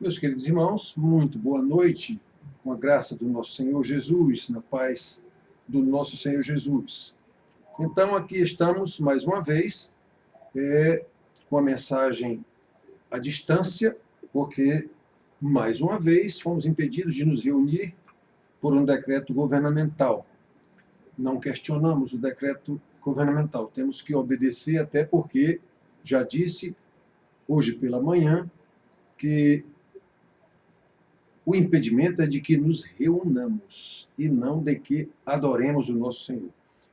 Meus queridos irmãos, muito boa noite, com a graça do nosso Senhor Jesus, na paz do nosso Senhor Jesus. Então, aqui estamos, mais uma vez, com a mensagem à distância, porque, mais uma vez, fomos impedidos de nos reunir por um decreto governamental. Não questionamos o decreto governamental, temos que obedecer, até porque, já disse hoje pela manhã, que o impedimento é de que nos reunamos e não de que adoremos o nosso Senhor.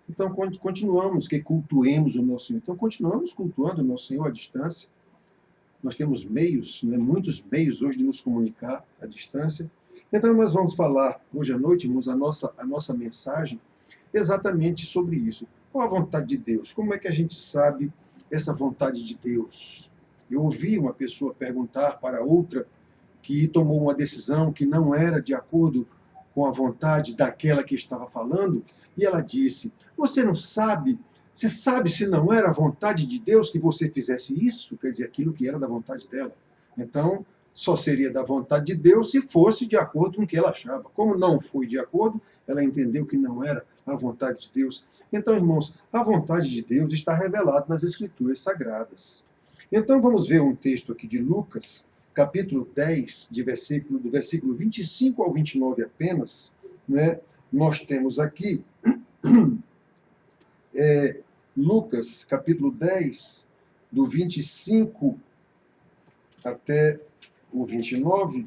Então, continuamos, que cultuemos o nosso Senhor. Então, continuamos cultuando o nosso Senhor à distância. Nós temos meios, muitos meios hoje de nos comunicar à distância. Então, nós vamos falar hoje à noite, irmãos, a nossa mensagem exatamente sobre isso. Qual a vontade de Deus? Como é que a gente sabe essa vontade de Deus? Eu ouvi uma pessoa perguntar para outra que tomou uma decisão que não era de acordo com a vontade daquela que estava falando, e ela disse: você não sabe, você sabe se não era a vontade de Deus que você fizesse isso? Quer dizer, aquilo que era da vontade dela. Então, só seria da vontade de Deus se fosse de acordo com o que ela achava. Como não foi de acordo, ela entendeu que não era a vontade de Deus. Então, irmãos, a vontade de Deus está revelada nas Escrituras Sagradas. Então, vamos ver um texto aqui de Lucas, capítulo 10, do versículo 25 ao 29 apenas, nós temos aqui Lucas, capítulo 10, do 25 até o 29,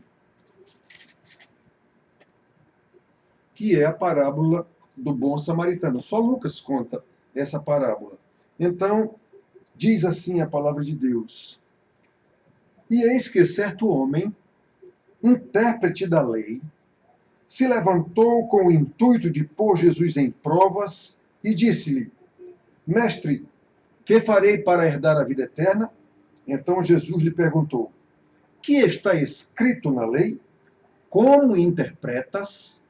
que é a parábola do bom samaritano. Só Lucas conta essa parábola. Então, diz assim a palavra de Deus: e eis que certo homem, intérprete da lei, se levantou com o intuito de pôr Jesus em provas e disse-lhe: mestre, que farei para herdar a vida eterna? Então Jesus lhe perguntou: que está escrito na lei? Como interpretas?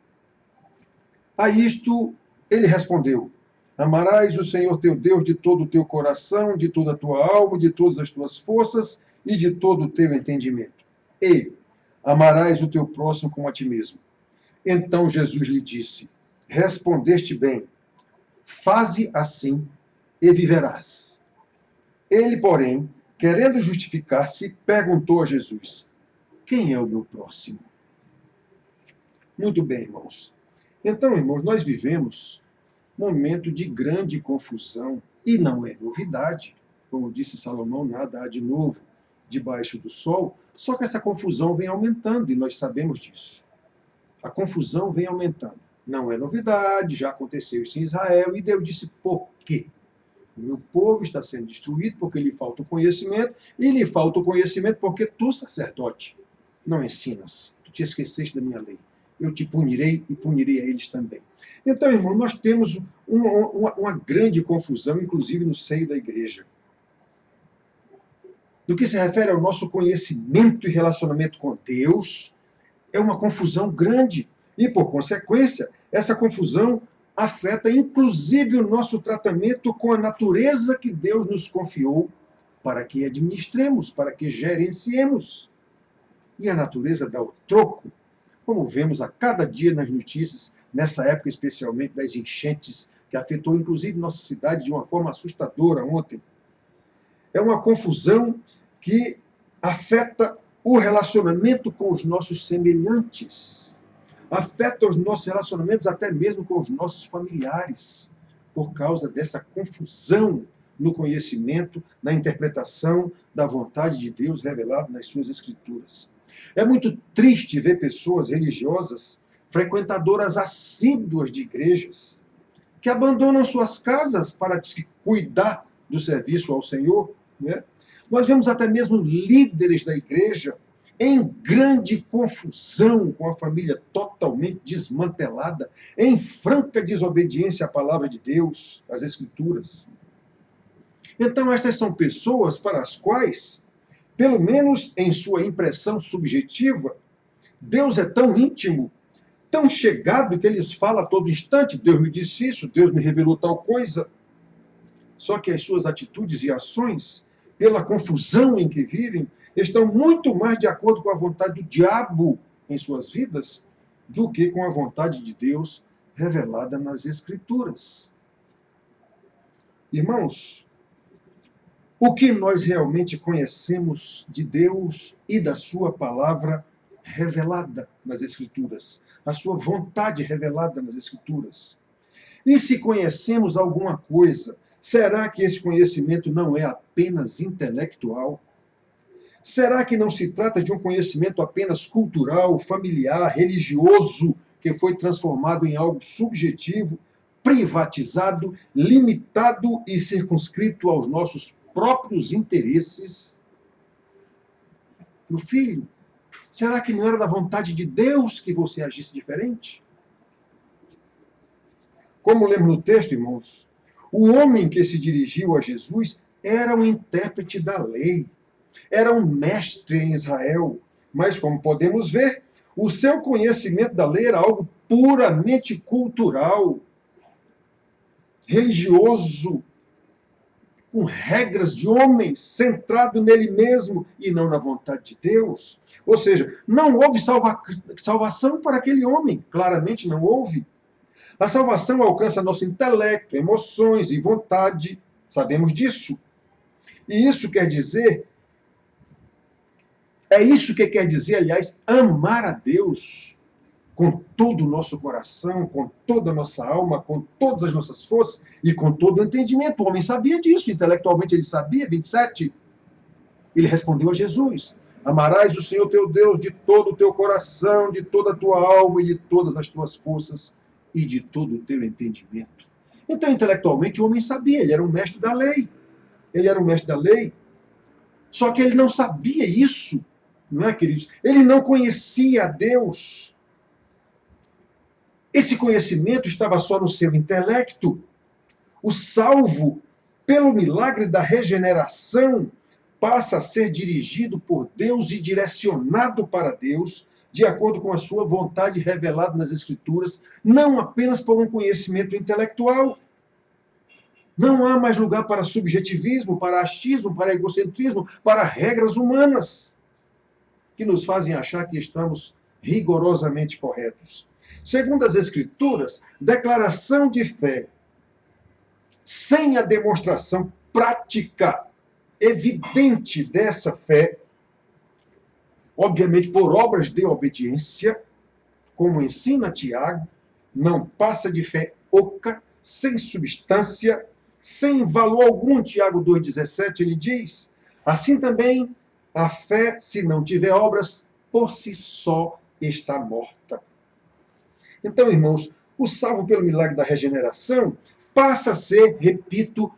A isto ele respondeu: amarás o Senhor teu Deus de todo o teu coração, de toda a tua alma, de todas as tuas forças e de todo o teu entendimento. E amarás o teu próximo como a ti mesmo. Então Jesus lhe disse: respondeste bem, faze assim e viverás. Ele, porém, querendo justificar-se, perguntou a Jesus: quem é o meu próximo? Muito bem, irmãos. Então, irmãos, nós vivemos um momento de grande confusão, e não é novidade. Como disse Salomão, nada há de novo debaixo do sol, só que essa confusão vem aumentando, e nós sabemos disso. A confusão vem aumentando. Não é novidade, já aconteceu isso em Israel, e Deus disse: por quê? O meu povo está sendo destruído porque lhe falta o conhecimento, e lhe falta o conhecimento porque tu, sacerdote, não ensinas. Tu te esqueceste da minha lei. Eu te punirei e punirei a eles também. Então, irmão, nós temos uma grande confusão, inclusive no seio da igreja. No que se refere ao nosso conhecimento e relacionamento com Deus, é uma confusão grande. E, por consequência, essa confusão afeta inclusive o nosso tratamento com a natureza que Deus nos confiou para que administremos, para que gerenciemos. E a natureza dá o troco, como vemos a cada dia nas notícias, nessa época especialmente das enchentes, que afetou inclusive nossa cidade de uma forma assustadora ontem. É uma confusão que afeta o relacionamento com os nossos semelhantes, afeta os nossos relacionamentos até mesmo com os nossos familiares, por causa dessa confusão no conhecimento, na interpretação da vontade de Deus revelada nas suas Escrituras. É muito triste ver pessoas religiosas, frequentadoras assíduas de igrejas, que abandonam suas casas para cuidar do serviço ao Senhor. Nós vemos até mesmo líderes da igreja em grande confusão, com a família totalmente desmantelada, em franca desobediência à palavra de Deus, às Escrituras. Então, estas são pessoas para as quais, pelo menos em sua impressão subjetiva, Deus é tão íntimo, tão chegado, que eles falam a todo instante: Deus me disse isso, Deus me revelou tal coisa. Só que as suas atitudes e ações pela confusão em que vivem, estão muito mais de acordo com a vontade do diabo em suas vidas do que com a vontade de Deus revelada nas Escrituras. Irmãos, o que nós realmente conhecemos de Deus e da sua palavra revelada nas Escrituras, a sua vontade revelada nas Escrituras? E se conhecemos alguma coisa, será que esse conhecimento não é apenas intelectual? Será que não se trata de um conhecimento apenas cultural, familiar, religioso, que foi transformado em algo subjetivo, privatizado, limitado e circunscrito aos nossos próprios interesses? Meu filho, será que não era da vontade de Deus que você agisse diferente? Como lemos no texto, irmãos, o homem que se dirigiu a Jesus era um intérprete da lei, era um mestre em Israel, mas, como podemos ver, o seu conhecimento da lei era algo puramente cultural, religioso, com regras de homem, centrado nele mesmo e não na vontade de Deus. Ou seja, não houve salvação para aquele homem, claramente não houve. A salvação alcança nosso intelecto, emoções e vontade, sabemos disso. E isso quer dizer, aliás, amar a Deus com todo o nosso coração, com toda a nossa alma, com todas as nossas forças e com todo o entendimento. O homem sabia disso, intelectualmente ele sabia, 27. Ele respondeu a Jesus: amarás o Senhor teu Deus de todo o teu coração, de toda a tua alma e de todas as tuas forças e de todo o teu entendimento. Então, intelectualmente, o homem sabia, ele era um mestre da lei. Ele era um mestre da lei. Só que ele não sabia isso, não é, queridos? Ele não conhecia a Deus. Esse conhecimento estava só no seu intelecto. O salvo, pelo milagre da regeneração, passa a ser dirigido por Deus e direcionado para Deus, de acordo com a sua vontade revelada nas Escrituras, não apenas por um conhecimento intelectual. Não há mais lugar para subjetivismo, para achismo, para egocentrismo, para regras humanas, que nos fazem achar que estamos rigorosamente corretos. Segundo as Escrituras, declaração de fé sem a demonstração prática, evidente dessa fé, obviamente por obras de obediência, como ensina Tiago, não passa de fé oca, sem substância, sem valor algum. Tiago 2,17, ele diz: assim também a fé, se não tiver obras, por si só está morta. Então, irmãos, o salvo pelo milagre da regeneração passa a ser, repito,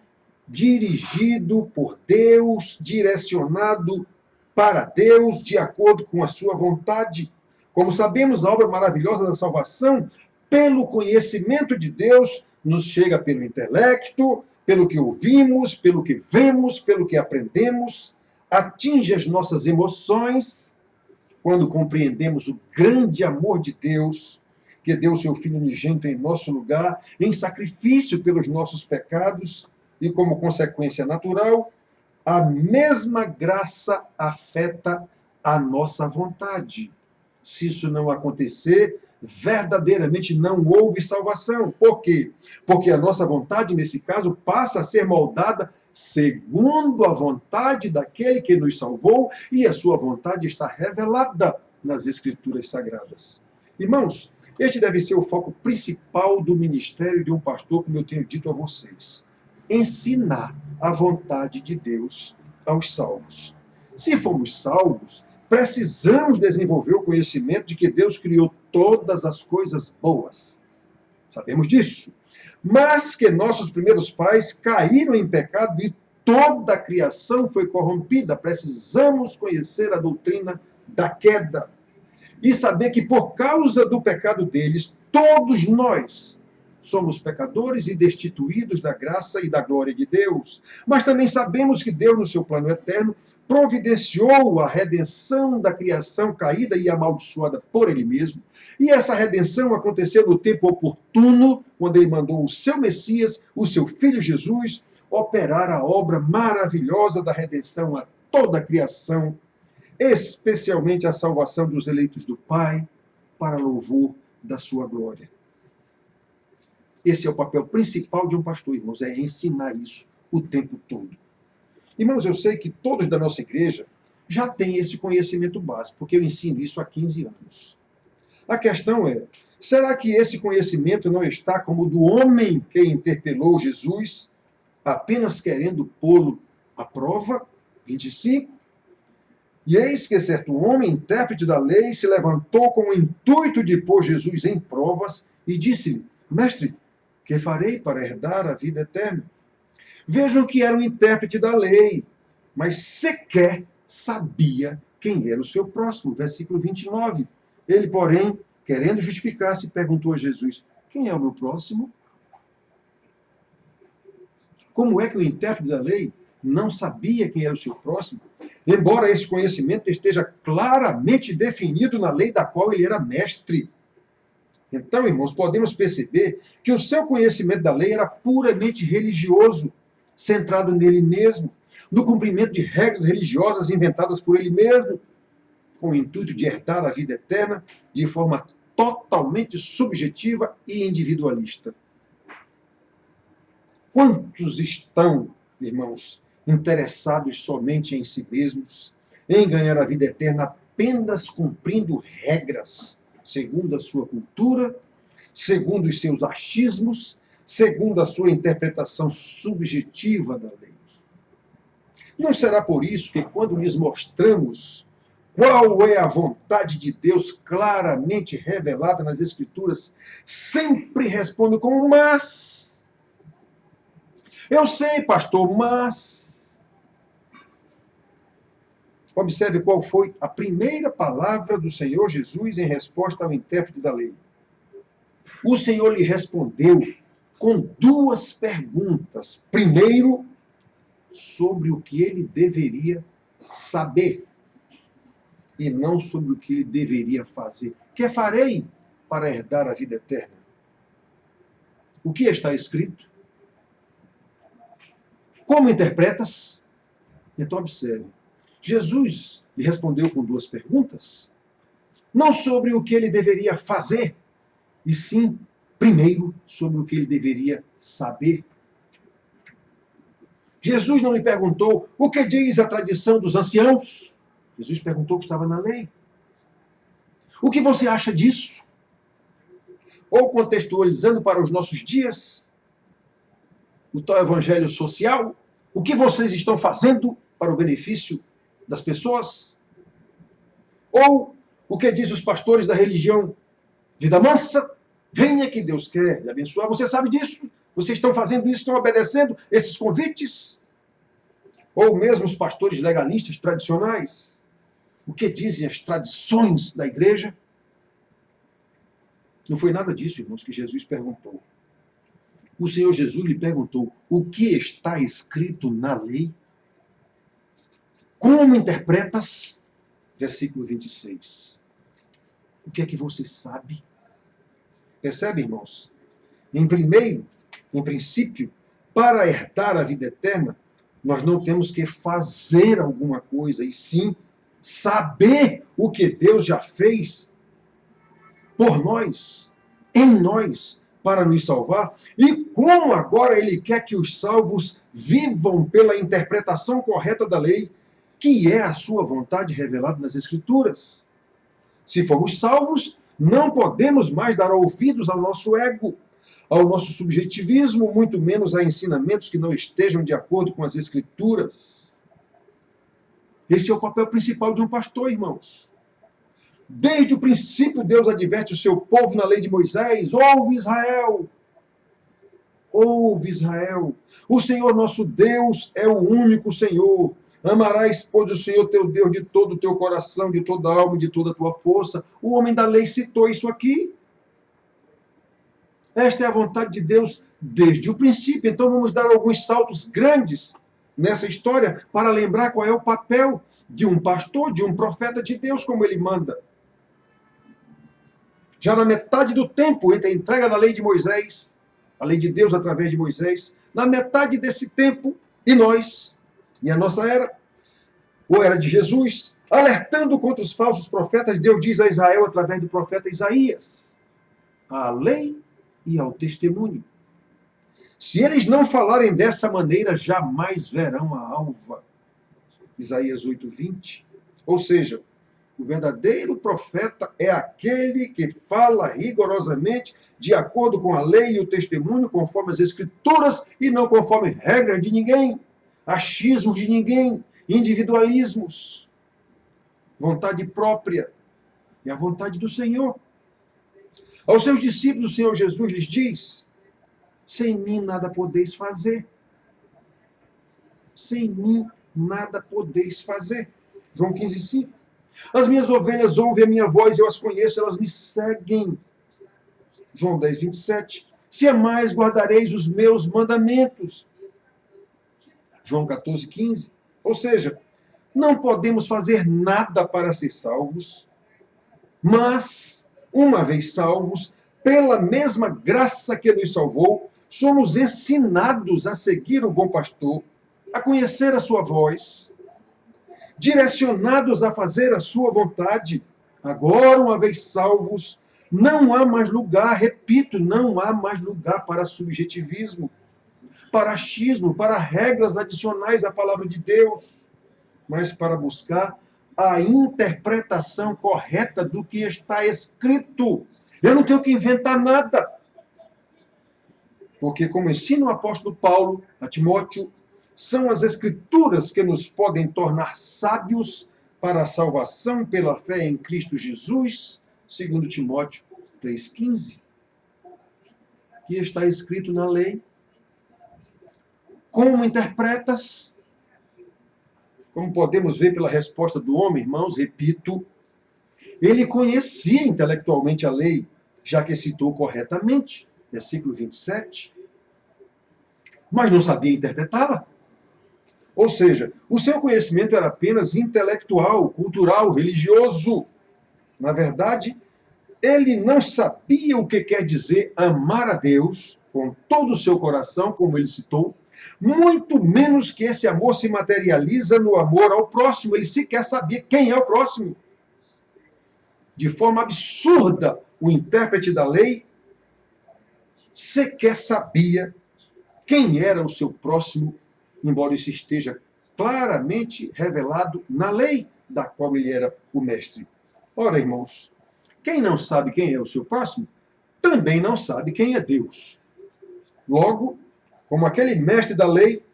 dirigido por Deus, direcionado para Deus, de acordo com a sua vontade. Como sabemos, a obra maravilhosa da salvação, pelo conhecimento de Deus, nos chega pelo intelecto, pelo que ouvimos, pelo que vemos, pelo que aprendemos, atinge as nossas emoções, quando compreendemos o grande amor de Deus, que deu seu Filho unigênito em nosso lugar, em sacrifício pelos nossos pecados, e como consequência natural, a mesma graça afeta a nossa vontade. Se isso não acontecer, verdadeiramente não houve salvação. Por quê? Porque a nossa vontade, nesse caso, passa a ser moldada segundo a vontade daquele que nos salvou, e a sua vontade está revelada nas Escrituras Sagradas. Irmãos, este deve ser o foco principal do ministério de um pastor, como eu tenho dito a vocês: ensinar a vontade de Deus aos salvos. Se fomos salvos, precisamos desenvolver o conhecimento de que Deus criou todas as coisas boas. Sabemos disso. Mas que nossos primeiros pais caíram em pecado e toda a criação foi corrompida. Precisamos conhecer a doutrina da queda e saber que por causa do pecado deles, todos nós somos pecadores e destituídos da graça e da glória de Deus. Mas também sabemos que Deus, no seu plano eterno, providenciou a redenção da criação caída e amaldiçoada por Ele mesmo. E essa redenção aconteceu no tempo oportuno, quando Ele mandou o seu Messias, o seu Filho Jesus, operar a obra maravilhosa da redenção a toda a criação, especialmente a salvação dos eleitos do Pai, para louvor da sua glória. Esse é o papel principal de um pastor, irmãos, é ensinar isso o tempo todo. Irmãos, eu sei que todos da nossa igreja já têm esse conhecimento básico, porque eu ensino isso há 15 anos. A questão é, será que esse conhecimento não está como o do homem que interpelou Jesus, apenas querendo pô-lo à prova? 25. E eis que certo homem, intérprete da lei, se levantou com o intuito de pôr Jesus em provas e disse-lhe: Mestre, que farei para herdar a vida eterna? Vejam que era um intérprete da lei, mas sequer sabia quem era o seu próximo. Versículo 29. Ele, porém, querendo justificar-se, perguntou a Jesus: quem é o meu próximo? Como é que o intérprete da lei não sabia quem era o seu próximo? Embora esse conhecimento esteja claramente definido na lei da qual ele era mestre. Então, irmãos, podemos perceber que o seu conhecimento da lei era puramente religioso, centrado nele mesmo, no cumprimento de regras religiosas inventadas por ele mesmo, com o intuito de herdar a vida eterna de forma totalmente subjetiva e individualista. Quantos estão, irmãos, interessados somente em si mesmos, em ganhar a vida eterna apenas cumprindo regras, segundo a sua cultura, segundo os seus achismos, segundo a sua interpretação subjetiva da lei? Não será por isso que, quando lhes mostramos qual é a vontade de Deus claramente revelada nas Escrituras, sempre respondem com um mas? Eu sei, pastor, mas... Observe qual foi a primeira palavra do Senhor Jesus em resposta ao intérprete da lei. O Senhor lhe respondeu com duas perguntas. Primeiro, sobre o que ele deveria saber, e não sobre o que ele deveria fazer. Que farei para herdar a vida eterna? O que está escrito? Como interpretas? Então observe. Jesus lhe respondeu com duas perguntas, não sobre o que ele deveria fazer, e sim, primeiro, sobre o que ele deveria saber. Jesus não lhe perguntou o que diz a tradição dos anciãos. Jesus perguntou o que estava na lei. O que você acha disso? Ou contextualizando para os nossos dias, o tal evangelho social, o que vocês estão fazendo para o benefício das pessoas? Ou o que diz os pastores da religião Vida Mansa? Venha que Deus quer lhe abençoar. Você sabe disso? Vocês estão fazendo isso, estão obedecendo esses convites? Ou mesmo os pastores legalistas tradicionais? O que dizem as tradições da igreja? Não foi nada disso, irmãos, que Jesus perguntou. O Senhor Jesus lhe perguntou: o que está escrito na lei? Como interpretas? Versículo 26. O que é que você sabe? Percebe, irmãos? Em princípio, para herdar a vida eterna, nós não temos que fazer alguma coisa, e sim saber o que Deus já fez por nós, em nós, para nos salvar, e como agora Ele quer que os salvos vivam pela interpretação correta da lei, que é a sua vontade revelada nas Escrituras. Se formos salvos, não podemos mais dar ouvidos ao nosso ego, ao nosso subjetivismo, muito menos a ensinamentos que não estejam de acordo com as Escrituras. Esse é o papel principal de um pastor, irmãos. Desde o princípio, Deus adverte o seu povo na lei de Moisés: ouve Israel, ouve Israel, o Senhor nosso Deus é o único Senhor. Amarás, pois, o Senhor teu Deus de todo o teu coração, de toda a alma e de toda a tua força. O homem da lei citou isso aqui. Esta é a vontade de Deus desde o princípio. Então vamos dar alguns saltos grandes nessa história para lembrar qual é o papel de um pastor, de um profeta de Deus, como ele manda. Já na metade do tempo entre a entrega da lei de Moisés, a lei de Deus através de Moisés, na metade desse tempo, e nós, e a nossa era, ou era de Jesus, alertando contra os falsos profetas, Deus diz a Israel através do profeta Isaías: à lei e ao testemunho. Se eles não falarem dessa maneira, jamais verão a alva. Isaías 8:20. Ou seja, o verdadeiro profeta é aquele que fala rigorosamente de acordo com a lei e o testemunho, conforme as escrituras e não conforme regras de ninguém, achismos de ninguém, individualismos. Vontade própria é a vontade do Senhor. Aos seus discípulos, o Senhor Jesus lhes diz: sem mim nada podeis fazer. Sem mim nada podeis fazer. João 15:5. As minhas ovelhas ouvem a minha voz, eu as conheço, elas me seguem. João 10:27. Se amais, guardareis os meus mandamentos. João 14:15. Ou seja, não podemos fazer nada para ser salvos, mas, uma vez salvos, pela mesma graça que nos salvou, somos ensinados a seguir o bom pastor, a conhecer a sua voz, direcionados a fazer a sua vontade. Agora, uma vez salvos, não há mais lugar, repito, não há mais lugar para subjetivismo, para achismo, para regras adicionais à palavra de Deus, mas para buscar a interpretação correta do que está escrito. Eu não tenho que inventar nada. Porque, como ensina o apóstolo Paulo a Timóteo, são as Escrituras que nos podem tornar sábios para a salvação pela fé em Cristo Jesus, segundo Timóteo 3,15. Que está escrito na lei. Como interpretas? Como podemos ver pela resposta do homem, irmãos, repito, ele conhecia intelectualmente a lei, já que citou corretamente, versículo 27, mas não sabia interpretá-la. Ou seja, o seu conhecimento era apenas intelectual, cultural, religioso. Na verdade, ele não sabia o que quer dizer amar a Deus com todo o seu coração, como ele citou, muito menos que esse amor se materializa no amor ao próximo. Ele sequer sabia quem é o próximo. De forma absurda, o intérprete da lei sequer sabia quem era o seu próximo, embora isso esteja claramente revelado na lei da qual ele era o mestre. Ora, irmãos, quem não sabe quem é o seu próximo, também não sabe quem é Deus. Logo, como aquele mestre da lei,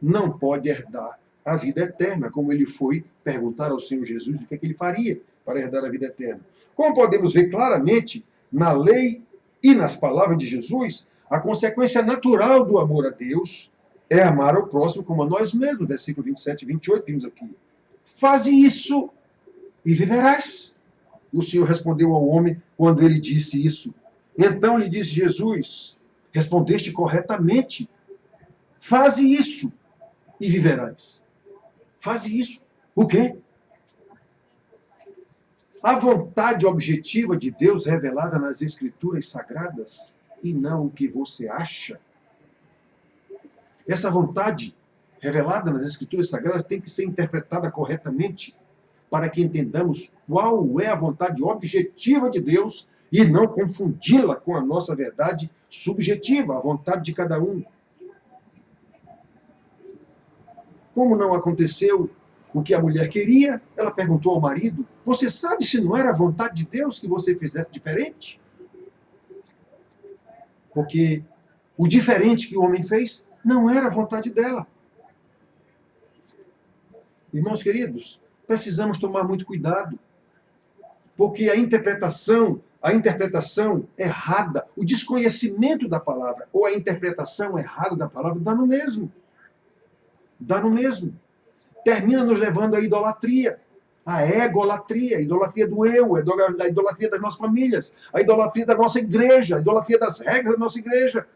não pode herdar a vida eterna, como ele foi perguntar ao Senhor Jesus o que é que ele faria para herdar a vida eterna. Como podemos ver claramente na lei e nas palavras de Jesus, a consequência natural do amor a Deus é amar ao próximo como a nós mesmos. Versículo 27 e 28, vimos aqui. Faze isso e viverás. O Senhor respondeu ao homem quando ele disse isso. Então lhe disse Jesus: respondeste corretamente. Faze isso e viverás. Faze isso. O quê? A vontade objetiva de Deus revelada nas Escrituras Sagradas e não o que você acha. Essa vontade revelada nas Escrituras Sagradas tem que ser interpretada corretamente para que entendamos qual é a vontade objetiva de Deus e não confundi-la com a nossa verdade subjetiva, a vontade de cada um. Como não aconteceu o que a mulher queria, ela perguntou ao marido: você sabe se não era a vontade de Deus que você fizesse diferente? Porque o diferente que o homem fez não era a vontade dela. Irmãos queridos, precisamos tomar muito cuidado, porque a interpretação errada, o desconhecimento da palavra ou a interpretação errada da palavra dá no mesmo. Dá no mesmo. Termina nos levando à idolatria, à egolatria, a idolatria do eu, a idolatria das nossas famílias, a idolatria da nossa igreja, a idolatria das regras da nossa igreja.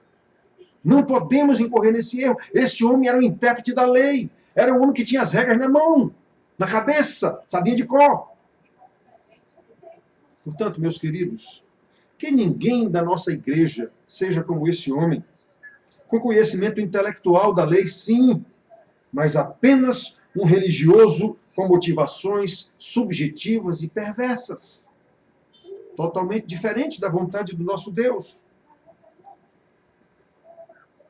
Não podemos incorrer nesse erro. Esse homem era o intérprete da lei, era um homem que tinha as regras na mão, na cabeça, sabia de cor. Portanto, meus queridos, que ninguém da nossa igreja seja como esse homem, com conhecimento intelectual da lei, sim, mas apenas um religioso com motivações subjetivas e perversas, totalmente diferente da vontade do nosso Deus.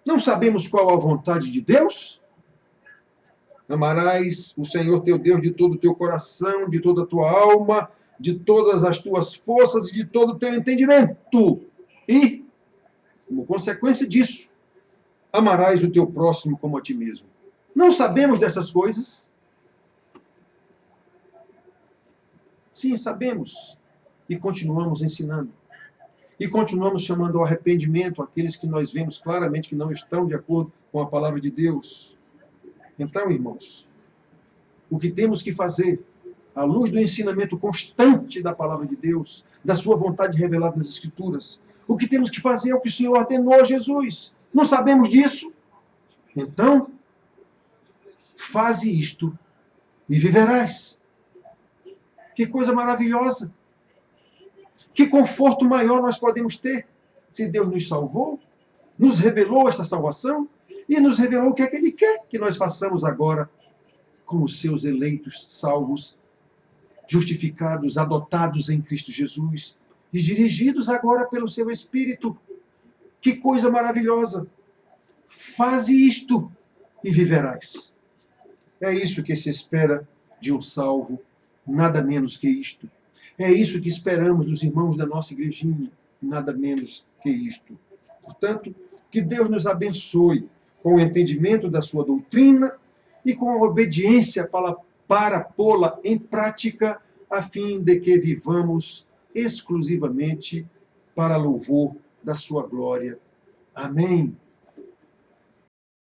Não sabemos qual a vontade de Deus? Amarás o Senhor teu Deus de todo o teu coração, de toda a tua alma, de todas as tuas forças e de todo o teu entendimento. E, como consequência disso, amarás o teu próximo como a ti mesmo. Não sabemos dessas coisas? Sim, sabemos. E continuamos ensinando. E continuamos chamando ao arrependimento aqueles que nós vemos claramente que não estão de acordo com a palavra de Deus. Então, irmãos, o que temos que fazer, à luz do ensinamento constante da palavra de Deus, da sua vontade revelada nas Escrituras, o que temos que fazer é o que o Senhor ordenou a Jesus. Não sabemos disso? Então, faze isto e viverás. Que coisa maravilhosa! Que conforto maior nós podemos ter se Deus nos salvou, nos revelou esta salvação e nos revelou o que é que Ele quer que nós façamos agora como seus eleitos, salvos, justificados, adotados em Cristo Jesus e dirigidos agora pelo seu Espírito. Que coisa maravilhosa! Faze isto e viverás. É isso que se espera de um salvo, nada menos que isto. É isso que esperamos dos irmãos da nossa igrejinha, nada menos que isto. Portanto, que Deus nos abençoe com o entendimento da sua doutrina e com a obediência para pô-la em prática, a fim de que vivamos exclusivamente para louvor da sua glória. Amém.